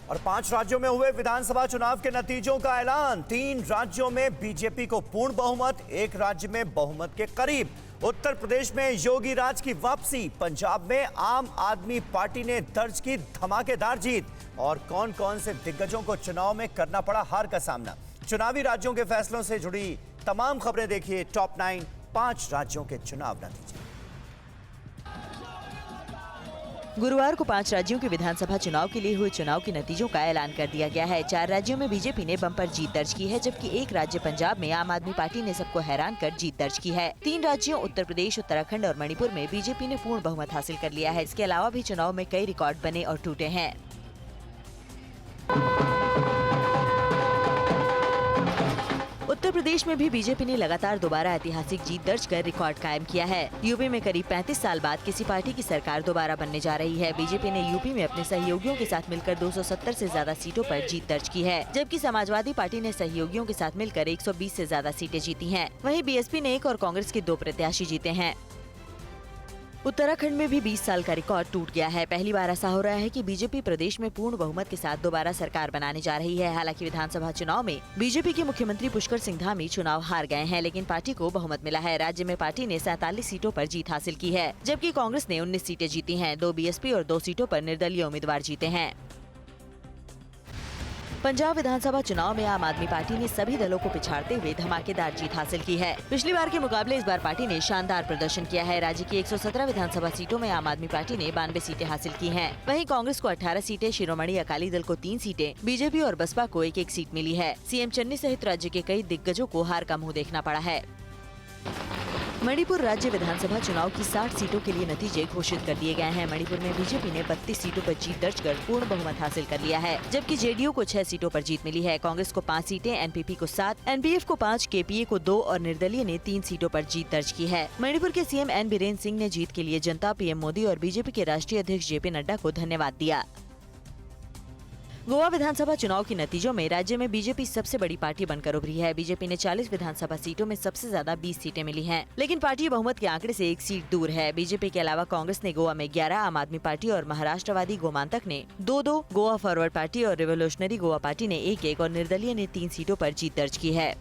और 5 राज्यों में हुए विधानसभा चुनाव के नतीजों का ऐलान। 3 राज्यों में बीजेपी को पूर्ण बहुमत, 1 राज्य में बहुमत के करीब। उत्तर प्रदेश में योगी राज की वापसी, पंजाब में आम आदमी पार्टी ने दर्ज की धमाकेदार जीत। और कौन कौन से दिग्गजों को चुनाव में करना पड़ा हार का सामना। चुनावी राज्यों के फैसलों से जुड़ी तमाम खबरें देखिए टॉप 9 5 राज्यों के चुनाव नतीजे। गुरुवार को 5 राज्यों के विधानसभा चुनाव के लिए हुए चुनाव के नतीजों का ऐलान कर दिया गया है। 4 राज्यों में बीजेपी ने बम्पर जीत दर्ज की है, जबकि 1 राज्य पंजाब में आम आदमी पार्टी ने सबको हैरान कर जीत दर्ज की है। 3 राज्यों उत्तर प्रदेश, उत्तराखंड और मणिपुर में बीजेपी ने पूर्ण बहुमत हासिल कर लिया है। इसके अलावा भी चुनाव में कई रिकॉर्ड बने और टूटे हैं। उत्तर प्रदेश में भी बीजेपी ने लगातार दोबारा ऐतिहासिक जीत दर्ज कर रिकॉर्ड कायम किया है। यूपी में करीब 35 साल बाद किसी पार्टी की सरकार दोबारा बनने जा रही है। बीजेपी ने यूपी में अपने सहयोगियों के साथ मिलकर 270 से ज्यादा सीटों पर जीत दर्ज की है, जबकि समाजवादी पार्टी ने सहयोगियों के साथ मिलकर 120 से ज्यादा सीटें जीती हैं। वहीं बीएसपी ने 1 और कांग्रेस के 2 प्रत्याशी जीते हैं। उत्तराखंड में भी 20 साल का रिकॉर्ड टूट गया है। पहली बार ऐसा हो रहा है कि बीजेपी प्रदेश में पूर्ण बहुमत के साथ दोबारा सरकार बनाने जा रही है। हालांकि विधानसभा चुनाव में बीजेपी के मुख्यमंत्री पुष्कर सिंह धामी चुनाव हार गए हैं, लेकिन पार्टी को बहुमत मिला है। राज्य में पार्टी ने 47 सीटों पर जीत हासिल की है, जबकि कांग्रेस ने 19 सीटें जीती हैं। 2 बीएसपी और 2 सीटों पर निर्दलीय उम्मीदवार जीते हैं। पंजाब विधानसभा चुनाव में आम आदमी पार्टी ने सभी दलों को पिछाड़ते हुए धमाकेदार जीत हासिल की है। पिछली बार के मुकाबले इस बार पार्टी ने शानदार प्रदर्शन किया है। राज्य की 117 विधानसभा सीटों में आम आदमी पार्टी ने 92 सीटें हासिल की हैं। वहीं कांग्रेस को 18 सीटें, शिरोमणि अकाली दल को 3 सीटें, बीजेपी और बसपा को 1-1 सीट मिली है। सीएम चन्नी सहित राज्य के कई दिग्गजों को हार का मुँह देखना पड़ा है। मणिपुर राज्य विधानसभा चुनाव की 60 सीटों के लिए नतीजे घोषित कर दिए गए हैं। मणिपुर में बीजेपी ने 32 सीटों पर जीत दर्ज कर पूर्ण बहुमत हासिल कर लिया है, जबकि जेडीयू को 6 सीटों पर जीत मिली है। कांग्रेस को 5 सीटें, एनपीपी को 7, एनपीएफ को 5, केपीए को 2 और निर्दलीय ने 3 सीटों पर जीत दर्ज की है। मणिपुर के सीएम एन बीरेन्द्र सिंह ने जीत के लिए जनता, पीएम मोदी और बीजेपी के राष्ट्रीय अध्यक्ष जेपी नड्डा को धन्यवाद दिया। गोवा विधानसभा चुनाव के नतीजों में राज्य में बीजेपी सबसे बड़ी पार्टी बनकर उभरी है। बीजेपी ने 40 विधानसभा सीटों में सबसे ज्यादा 20 सीटें मिली हैं, लेकिन पार्टी बहुमत के आंकड़े से 1 सीट दूर है। बीजेपी के अलावा कांग्रेस ने गोवा में 11, आम आदमी पार्टी और महाराष्ट्रवादी गोमांतक ने 2-2, गोवा फॉरवर्ड पार्टी और रिवोल्यूशनरी गोवा पार्टी ने 1-1 और निर्दलीय ने 3 सीटों पर जीत दर्ज की है।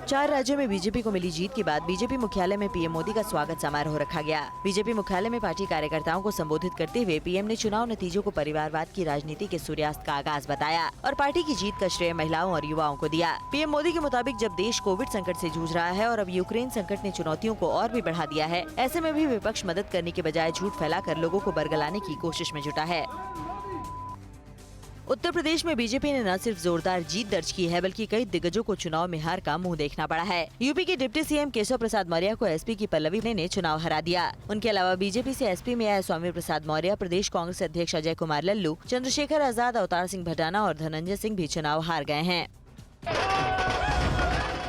4 राज्यों में बीजेपी को मिली जीत के बाद बीजेपी मुख्यालय में पीएम मोदी का स्वागत समारोह रखा गया। बीजेपी मुख्यालय में पार्टी कार्यकर्ताओं को संबोधित करते हुए पीएम ने चुनाव नतीजों को परिवारवाद की राजनीति के सूर्यास्त का आगाज बताया और पार्टी की जीत का श्रेय महिलाओं और युवाओं को दिया। पीएम मोदी के मुताबिक जब देश कोविड संकट से जूझ रहा है और अब यूक्रेन संकट ने चुनौतियों को और भी बढ़ा दिया है, ऐसे में भी विपक्ष मदद करने के बजाय झूठ फैलाकर लोगों को बरगलाने की कोशिश में जुटा है। उत्तर प्रदेश में बीजेपी ने न सिर्फ जोरदार जीत दर्ज की है, बल्कि कई दिग्गजों को चुनाव में हार का मुंह देखना पड़ा है। यूपी के डिप्टी सीएम केशव प्रसाद मौर्य को एसपी की पल्लवी ने चुनाव हरा दिया। उनके अलावा बीजेपी से एसपी में आए स्वामी प्रसाद मौर्य, प्रदेश कांग्रेस अध्यक्ष अजय कुमार लल्लू, चंद्रशेखर आजाद, अवतार सिंह भटाना और धनंजय सिंह भी चुनाव हार गए हैं।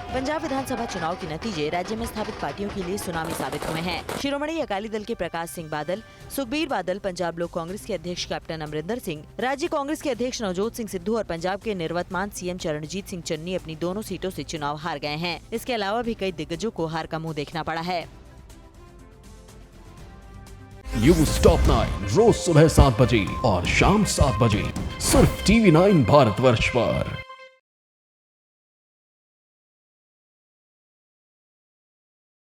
पंजाब विधानसभा चुनाव के नतीजे राज्य में स्थापित पार्टियों के लिए सुनामी साबित हुए हैं। शिरोमणि अकाली दल के प्रकाश सिंह बादल, सुखबीर बादल, पंजाब लोक कांग्रेस के अध्यक्ष कैप्टन अमरिंदर सिंह, राज्य कांग्रेस के अध्यक्ष नवजोत सिंह सिद्धू और पंजाब के निर्वतमान सीएम चरणजीत सिंह चन्नी अपनी दोनों सीटों से चुनाव हार गए हैं। इसके अलावा भी कई दिग्गजों को हार का मुँह देखना पड़ा है। न्यूज़ टॉप 9 रोज सुबह 7 बजे और शाम 7 बजे सिर्फ TV9 भारतवर्ष पर।